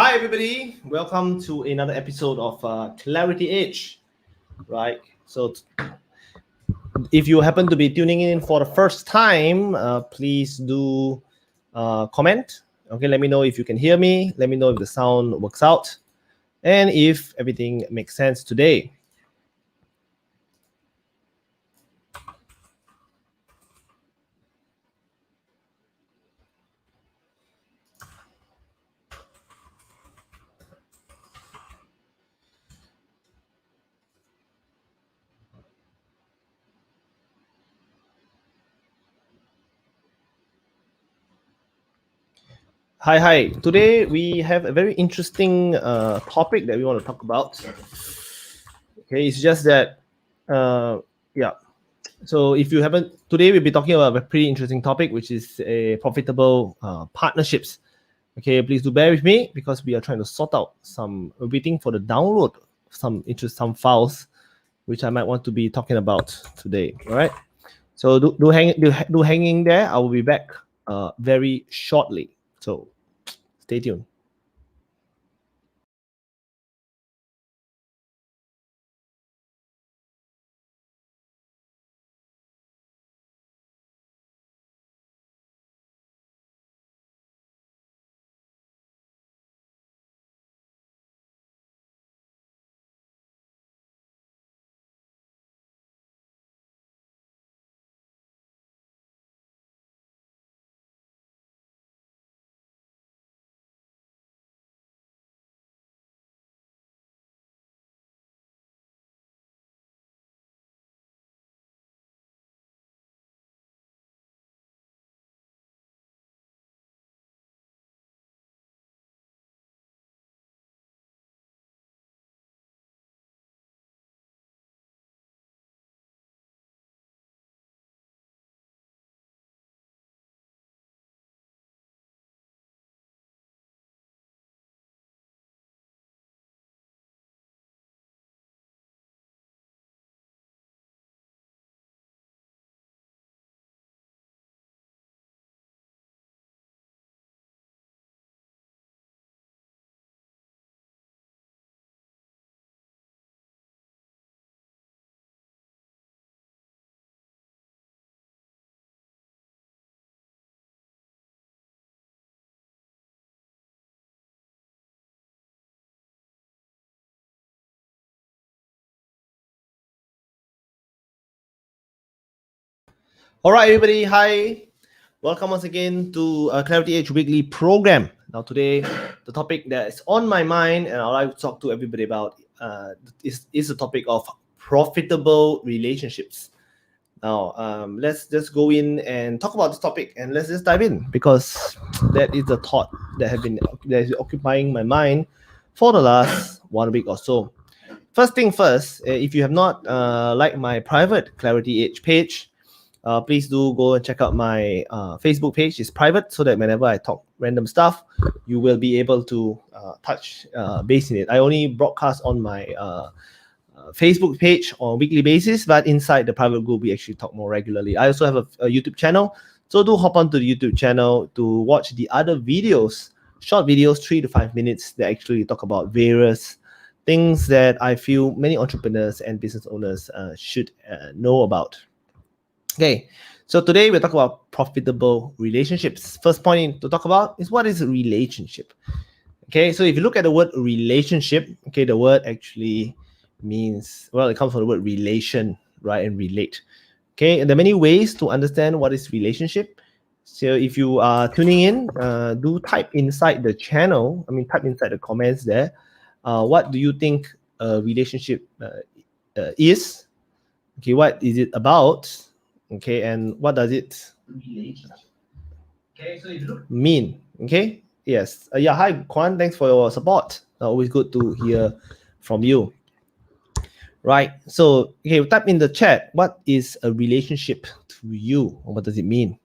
Hi, everybody. Welcome to another episode of Clarity Edge. Right. So, if you happen to be tuning in for the first time, please do comment. Okay. Let me know if you can hear me. Let me know if the sound works out and if everything makes sense today. Hi. Today we have a very interesting topic that we want to talk about. Okay, it's just that, yeah. So if you haven't, today we'll be talking about a pretty interesting topic, which is a profitable partnerships. Okay, please do bear with me because we are trying to sort out some. We're waiting for the download of some files, which I might want to be talking about today. All right. So do hanging there. I will be back very shortly. So stay tuned. All right, everybody. Hi. Welcome once again to Clarity Edge Weekly program. Now, today, the topic that is on my mind and I'd like to talk to everybody about is the topic of profitable relationships. Now, let's just go in and talk about this topic and let's just dive in because that is the thought that is occupying my mind for the last 1 week or so. First thing first, if you have not liked my private Clarity Edge page, please do go and check out my Facebook page. It's private so that whenever I talk random stuff, you will be able to touch base in it. I only broadcast on my Facebook page on a weekly basis, but inside the private group, we actually talk more regularly. I also have a YouTube channel, so do hop onto the YouTube channel to watch the other videos, short videos, 3 to 5 minutes that actually talk about various things that I feel many entrepreneurs and business owners should know about. Okay, so today we're talking about profitable relationships. First point to talk about is what is a relationship. Okay, so if you look at the word relationship, okay, the word actually means, well, it comes from the word relation, right, and relate. Okay, and there are many ways to understand what is relationship. So if you are tuning in, do type inside the channel, type inside the comments there, what do you think a relationship is? Okay, what is it about? Okay, and what does it mean? Okay, yes. Yeah, hi Kwan, thanks for your support. Always good to hear from you. Right, so okay, type in the chat, what is a relationship to you, or what does it mean?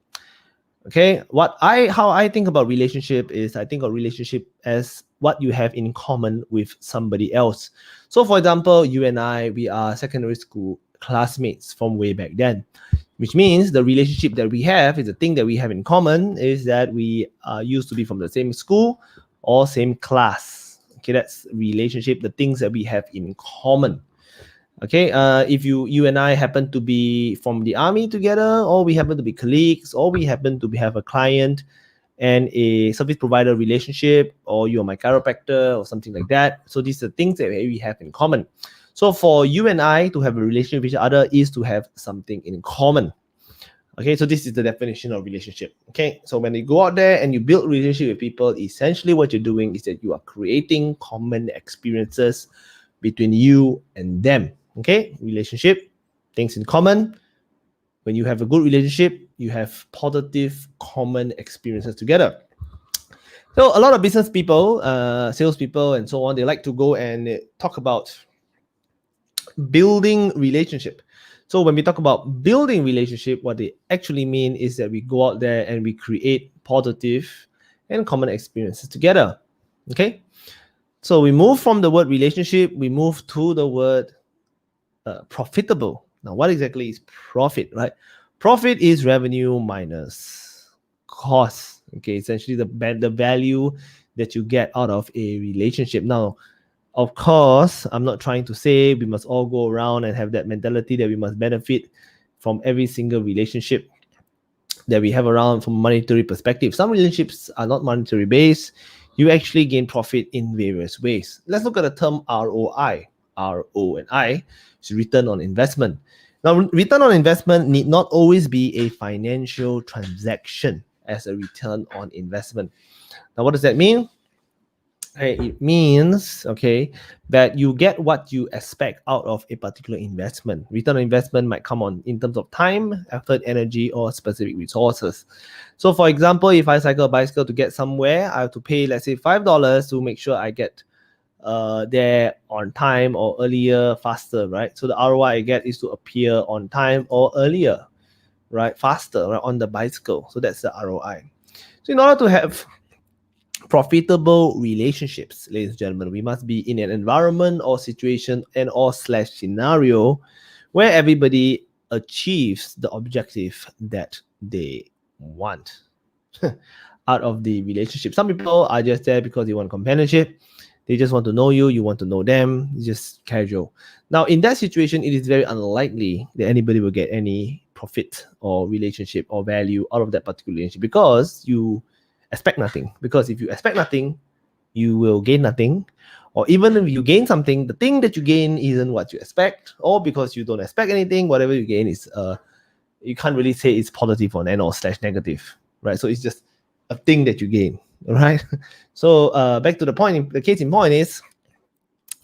Okay, how I think about relationship is I think of relationship as what you have in common with somebody else. So for example, you and I, we are secondary school classmates from way back then, which means the relationship that we have is the thing that we have in common is that we used to be from the same school, or same class. Okay, that's relationship, the things that we have in common. Okay, if you and I happen to be from the army together, or we happen to be colleagues, or we happen to have a client and a service provider relationship, or you're my chiropractor or something like that. So these are things that we have in common. So for you and I to have a relationship with each other is to have something in common. Okay, so this is the definition of relationship. Okay, so when you go out there and you build relationship with people, essentially what you're doing is that you are creating common experiences between you and them. Okay, relationship, things in common. When you have a good relationship, you have positive common experiences together. So a lot of business people, salespeople, and so on, they like to go and talk about building relationship. So when we talk about building relationship, what they actually mean is that we go out there and we create positive and common experiences together. Okay, so we move from the word relationship, we move to the word profitable. Now, what exactly is profit, right? Profit is revenue minus cost. Okay, essentially the value that you get out of a relationship. Now, of course, I'm not trying to say we must all go around and have that mentality that we must benefit from every single relationship that we have around from a monetary perspective. Some relationships are not monetary based. You actually gain profit in various ways. Let's look at the term ROI. ROI is return on investment. Now, return on investment need not always be a financial transaction as a return on investment. Now, what does that mean? It means, okay, that you get what you expect out of a particular investment. Return on investment might come on in terms of time, effort, energy, or specific resources. So for example, if I cycle a bicycle to get somewhere, I have to pay, let's say, $5 to make sure I get there on time or earlier, faster, right? So the ROI I get is to appear on time or earlier, right? Faster, right, on the bicycle. So that's the ROI. So in order to have profitable relationships, ladies and gentlemen, we must be in an environment or situation and or slash scenario where everybody achieves the objective that they want out of the relationship. Some people are just there because they want companionship. They just want to know you. You want to know them. It's just casual. Now, in that situation, it is very unlikely that anybody will get any profit or relationship or value out of that particular relationship because you expect nothing. Because if you expect nothing, you will gain nothing. Or even if you gain something, the thing that you gain isn't what you expect. Or because you don't expect anything, whatever you gain is you can't really say it's positive or slash negative, right? So it's just a thing that you gain, all right? So back to the point, the case in point is,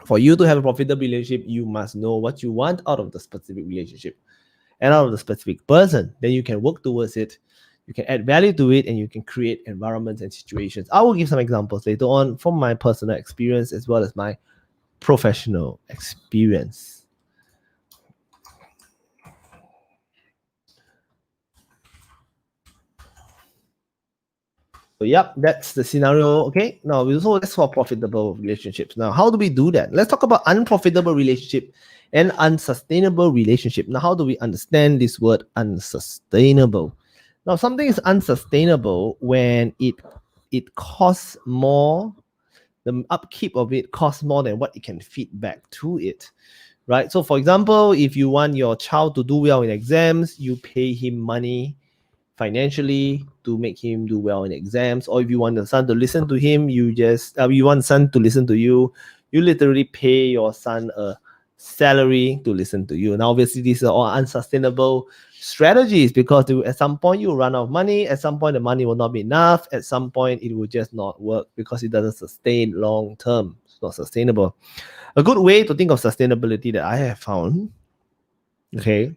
for you to have a profitable relationship, you must know what you want out of the specific relationship and out of the specific person. Then you can work towards it, you can add value to it, and you can create environments and situations. I will give some examples later on from my personal experience as well as my professional experience. So yep, that's the scenario. Okay, now so that's for profitable relationships. Now, how do we do that? Let's talk about unprofitable relationship and unsustainable relationship. Now, how do we understand this word unsustainable? Now, something is unsustainable when it costs more, the upkeep of it costs more than what it can feed back to it, right? So, for example, if you want your child to do well in exams, you pay him money financially to make him do well in exams. Or if you want the son to listen to him, you want son to listen to you, you literally pay your son a salary to listen to you. Now, obviously, these are all unsustainable strategies because at some point you run out of money. At some point, the money will not be enough. At some point, it will just not work because it doesn't sustain long term. It's not sustainable. A good way to think of sustainability that I have found, okay,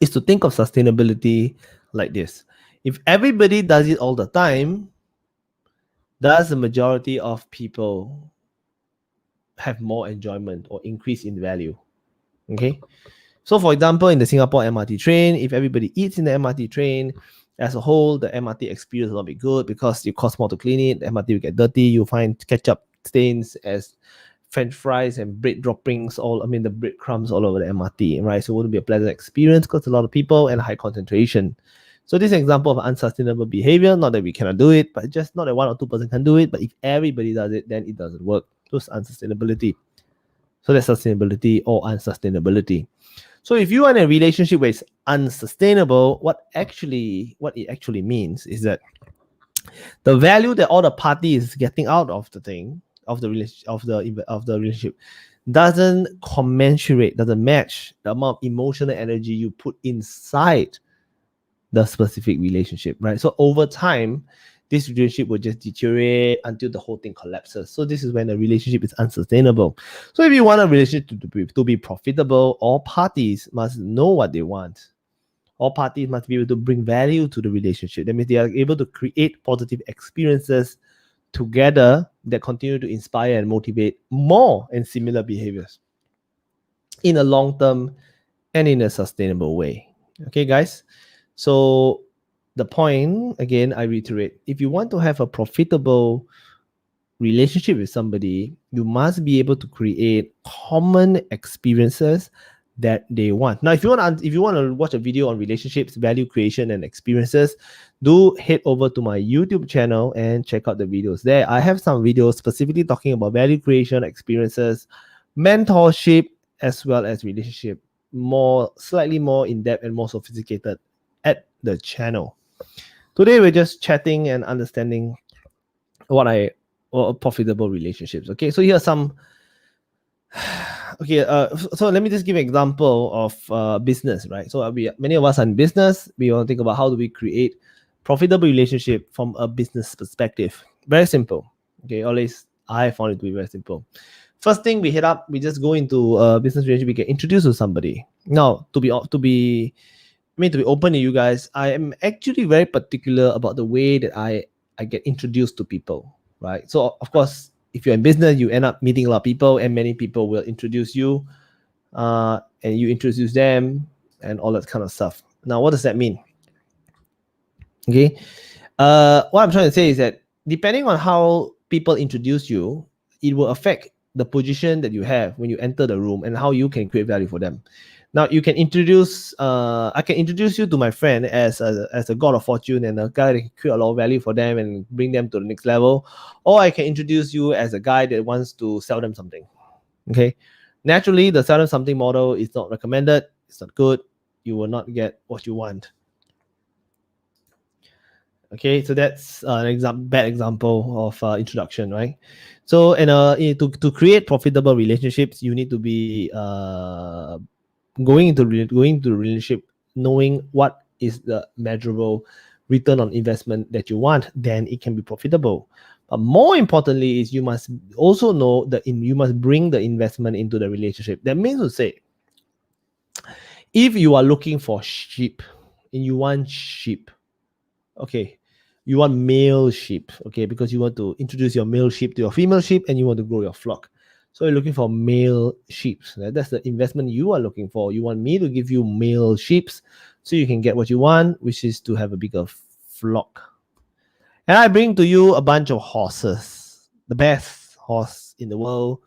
is to think of sustainability like this. If everybody does it all the time, does the majority of people have more enjoyment or increase in value? Okay. So for example, in the Singapore MRT train, if everybody eats in the MRT train, as a whole, the MRT experience will not be good because it costs more to clean it. The MRT will get dirty. You'll find ketchup stains as French fries and bread droppings, the breadcrumbs all over the MRT, right? So it wouldn't be a pleasant experience because a lot of people and high concentration. So this is an example of unsustainable behavior. Not that we cannot do it, but just not that 1 or 2% can do it. But if everybody does it, then it doesn't work. So it's unsustainability. So that's sustainability or unsustainability. So if you are in a relationship where it's unsustainable, what it actually means is that the value that all the parties getting out of the thing of the relationship doesn't match the amount of emotional energy you put inside the specific relationship, right? So over time, this relationship will just deteriorate until the whole thing collapses. So this is when the relationship is unsustainable. So if you want a relationship to be profitable, all parties must know what they want. All parties must be able to bring value to the relationship. That means they are able to create positive experiences together that continue to inspire and motivate more and similar behaviors in a long term and in a sustainable way. Okay, guys? So the point, again, I reiterate, if you want to have a profitable relationship with somebody, you must be able to create common experiences that they want. Now, if you want to watch a video on relationships, value creation, and experiences, do head over to my YouTube channel and check out the videos there. I have some videos specifically talking about value creation, experiences, mentorship, as well as relationship, slightly more in depth and more sophisticated at the channel. Today, we're just chatting and understanding profitable relationships. Okay, so here are some. Okay, so let me just give an example of business, right? So many of us are in business. We want to think about how do we create profitable relationship from a business perspective. Very simple. Okay, always I found it to be very simple. First thing we just go into a business relationship. We get introduced to somebody. Now, to be open to you guys, I am actually very particular about the way that I get introduced to people, right? So of course, if you're in business, you end up meeting a lot of people, and many people will introduce you, and you introduce them, and all that kind of stuff. Now, what does that mean? Okay, what I'm trying to say is that depending on how people introduce you, it will affect the position that you have when you enter the room and how you can create value for them. Now, you can introduce, I can introduce you to my friend as a god of fortune and a guy that can create a lot of value for them and bring them to the next level. Or I can introduce you as a guy that wants to sell them something. Okay. Naturally, the sell them something model is not recommended. It's not good. You will not get what you want. Okay, so that's an bad example of introduction, right? So, and to create profitable relationships, you need to be going into relationship knowing what is the measurable return on investment that you want. Then it can be profitable. But more importantly, is you must also know that you must bring the investment into the relationship. That means to say, if you are looking for sheep and you want sheep, okay, you want male sheep, okay, because you want to introduce your male sheep to your female sheep and you want to grow your flock. So you're looking for male sheep. That's the investment you are looking for. You want me to give you male sheep so you can get what you want, which is to have a bigger flock. And I bring to you a bunch of horses, the best horse in the world,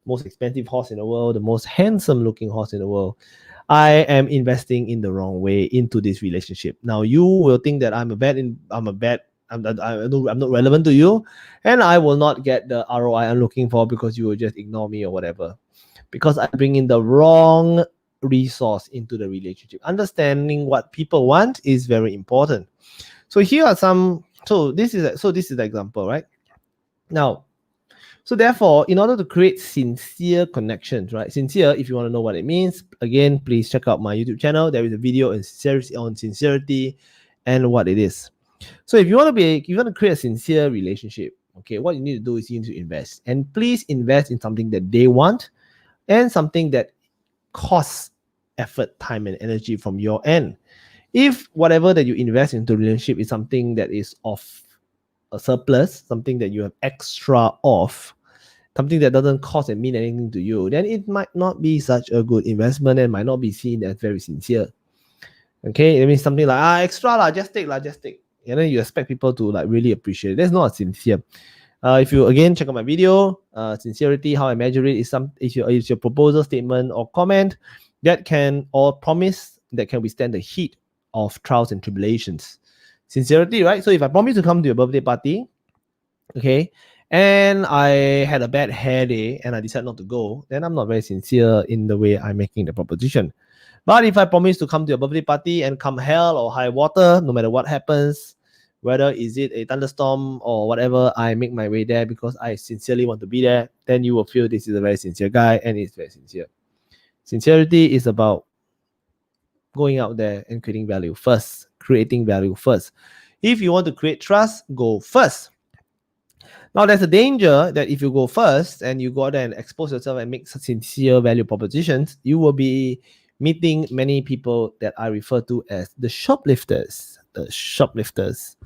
most expensive horse in the world, the most handsome looking horse in the world. I am investing in the wrong way into this relationship. Now you will think that I'm not relevant to you, and I will not get the ROI I'm looking for because you will just ignore me or whatever. Because I bring in the wrong resource into the relationship. Understanding what people want is very important. So here are some. So this is the example, right? Now, so therefore, in order to create sincere connections, right? Sincere, if you want to know what it means, again, please check out my YouTube channel. There is a video on sincerity and what it is. So if you want to create a sincere relationship, okay, what you need to do is you need to invest. And please invest in something that they want and something that costs effort, time, and energy from your end. If whatever that you invest into a relationship is something that is of a surplus, something that you have extra of, something that doesn't cost and mean anything to you, then it might not be such a good investment and might not be seen as very sincere. Okay, it means something like extra lah, just take. And then you expect people to like really appreciate it. That's not sincere. If you again check out my video, sincerity, how I measure it is your proposal statement or comment that can or promise that can withstand the heat of trials and tribulations. Sincerity, right? So if I promise to come to your birthday party, okay, and I had a bad hair day and I decide not to go, then I'm not very sincere in the way I'm making the proposition. But if I promise to come to your birthday party and come hell or high water, no matter what happens, whether is it a thunderstorm or whatever, I make my way there because I sincerely want to be there, then you will feel this is a very sincere guy and it's very sincere. Sincerity is about going out there and creating value first, creating value first. If you want to create trust, go first. Now, there's a danger that if you go first and you go out there and expose yourself and make sincere value propositions, you will be meeting many people that I refer to as the shoplifters. The shoplifters.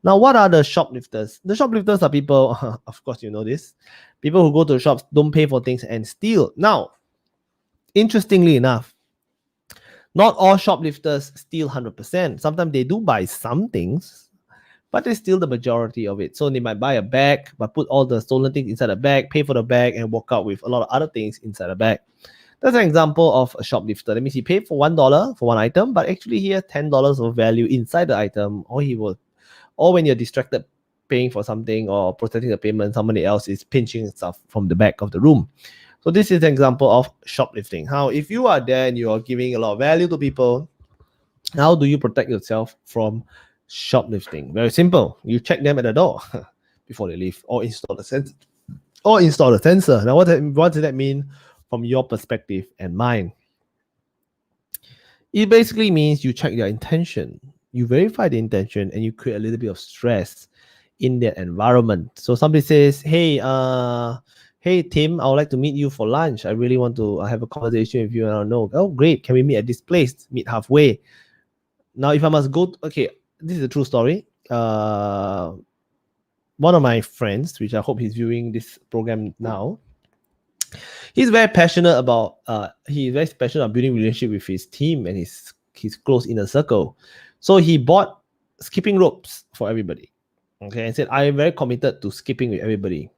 Now, what are the shoplifters? The shoplifters are people, of course, you know this, people who go to shops, don't pay for things and steal. Now, interestingly enough, not all shoplifters steal 100%. Sometimes they do buy some things, but they steal the majority of it. So they might buy a bag, but put all the stolen things inside the bag, pay for the bag, and walk out with a lot of other things inside the bag. That's an example of a shoplifter. That means he paid for $1 for one item, but actually he has $10 of value inside the item, or when you're distracted paying for something or processing the payment, somebody else is pinching stuff from the back of the room. So this is an example of shoplifting. How if you are there and you are giving a lot of value to people, how do you protect yourself from shoplifting? Very simple. You check them at the door before they leave, or install the sensor. Now, what does that mean from your perspective and mine? It basically means you check their intention, you verify the intention, and you create a little bit of stress in their environment. So somebody says, hey Tim, I would like to meet you for lunch. I really want to have a conversation with you. And I don't know. Oh, great. Can we meet at this place? Meet halfway. Now, if I must go, okay, this is a true story. One of my friends, which I hope he's viewing this program now, he's very passionate about building relationship with his team and his close inner circle. So he bought skipping ropes for everybody. Okay, and said, I am very committed to skipping with everybody.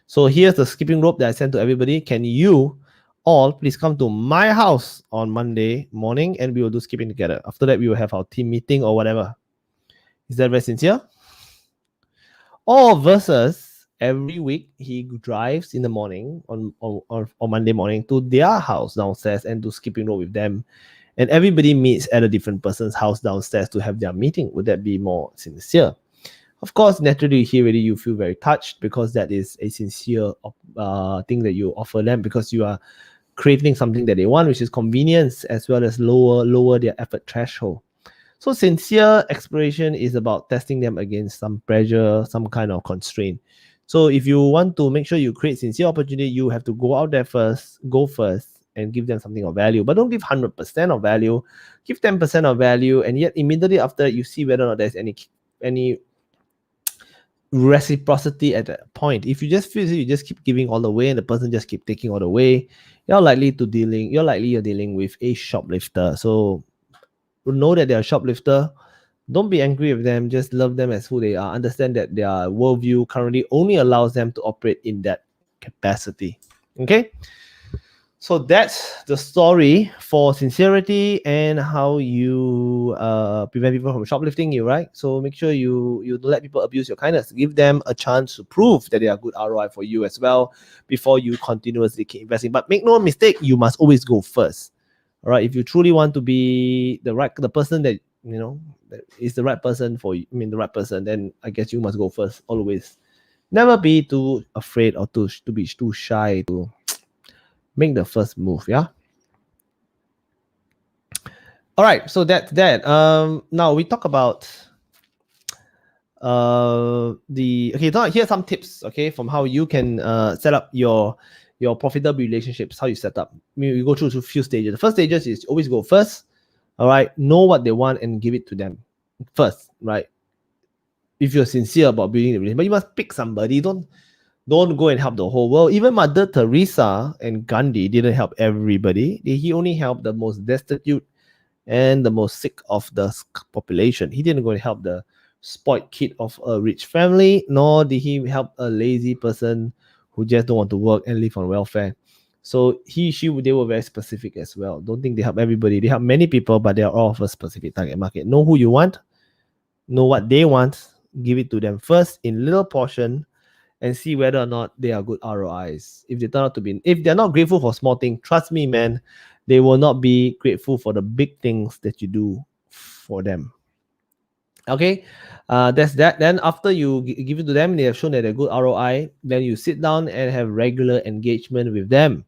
So here's the skipping rope that I sent to everybody. Can you all please come to my house on Monday morning and we will do skipping together. After that, we will have our team meeting or whatever. Is that very sincere? Or versus every week he drives in the morning on Monday morning to their house downstairs and do skipping rope with them. And everybody meets at a different person's house downstairs to have their meeting. Would that be more sincere? Of course, naturally, here already you feel very touched because that is a sincere thing that you offer them, because you are creating something that they want, which is convenience, as well as lower their effort threshold. So sincere exploration is about testing them against some pressure, some kind of constraint. So if you want to make sure you create sincere opportunity, you have to go out there first, and give them something of value. But don't give 100% of value. Give 10% of value, and yet immediately after you see whether or not there's any reciprocity at that point. If you just feel you just keep giving all the way and the person just keep taking all the way, you're likely dealing with a shoplifter. So know that they're a shoplifter. Don't be angry with them. Just love them as who they are. Understand that their worldview currently only allows them to operate in that capacity. Okay. So that's the story for sincerity and how you prevent people from shoplifting you, right? So make sure you don't let people abuse your kindness. Give them a chance to prove that they are good ROI for you as well before you continuously keep investing. But make no mistake, you must always go first. All right. If you truly want to be the person that that is the right person for you, the right person, then I guess you must go first always. Never be too afraid or to be too shy to make the first move. Yeah. All right. So that's that. Now we talk about here's some tips, okay, from how you can set up your profitable relationships, how you set up. We go through a few stages. The first stages is always go first. All right. Know what they want and give it to them first, right? If you're sincere about building the relationship, but you must pick somebody. Don't go and help the whole world. Even Mother Teresa and Gandhi didn't help everybody. He only helped the most destitute and the most sick of the population. He didn't go and help the spoiled kid of a rich family, nor did he help a lazy person who just don't want to work and live on welfare. So they were very specific as well. Don't think they help everybody. They help many people, but they are all for a specific target market. Know who you want, know what they want, give it to them first in little portion, and see whether or not they are good ROIs. If they turn out to be, if they're not grateful for small things, trust me, man, they will not be grateful for the big things that you do for them. Okay, that's that. Then after you give it to them, they have shown that they're good ROI. Then you sit down and have regular engagement with them.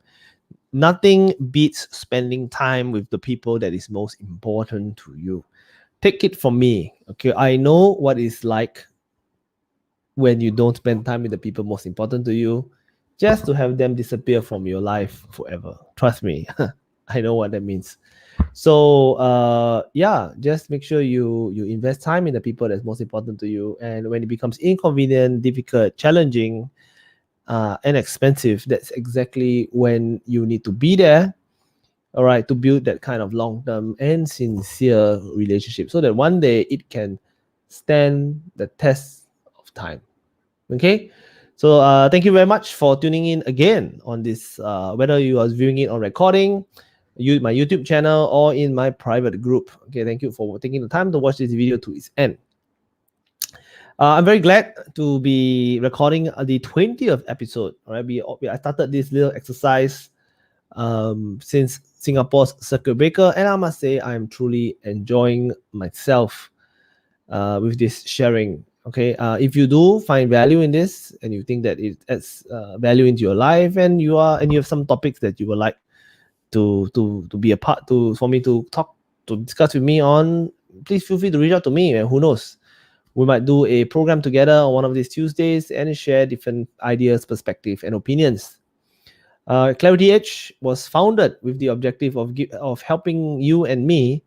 Nothing beats spending time with the people that is most important to you. Take it from me. Okay, I know what it's like when you don't spend time with the people most important to you, just to have them disappear from your life forever. Trust me, I know what that means. So yeah, just make sure you invest time in the people that's most important to you. And when it becomes inconvenient, difficult, challenging, and expensive, that's exactly when you need to be there, all right, to build that kind of long-term and sincere relationship so that one day it can stand the test of time. Okay, so thank you very much for tuning in again on this, whether you are viewing it on recording, my YouTube channel, or in my private group. Okay, thank you for taking the time to watch this video to its end. I'm very glad to be recording the 20th episode. All right, I started this little exercise since Singapore's circuit breaker, and I must say I'm truly enjoying myself with this sharing. Okay, if you do find value in this and you think that it adds value into your life, and you have some topics that you would like to be a part to for me to discuss with me on, please feel free to reach out to me, and who knows, we might do a program together on one of these Tuesdays and share different ideas, perspective, and opinions. Clarity Edge was founded with the objective of helping you and me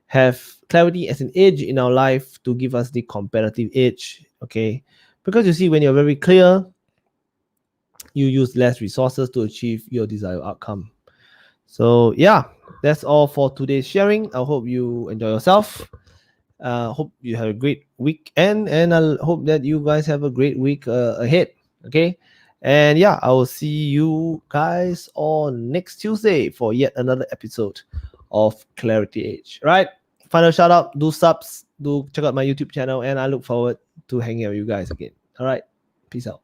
have clarity as an edge in our life to give us the competitive edge. Okay, because you see, when you're very clear, you use less resources to achieve your desired outcome. So yeah, that's all for today's sharing. I hope you enjoy yourself. Hope you have a great weekend, and I hope that you guys have a great week ahead. Okay, and yeah, I will see you guys on next Tuesday for yet another episode of Clarity Edge. Right, final shout out, do subs, do check out my YouTube channel, and I look forward to hanging out with you guys again. All right, peace out.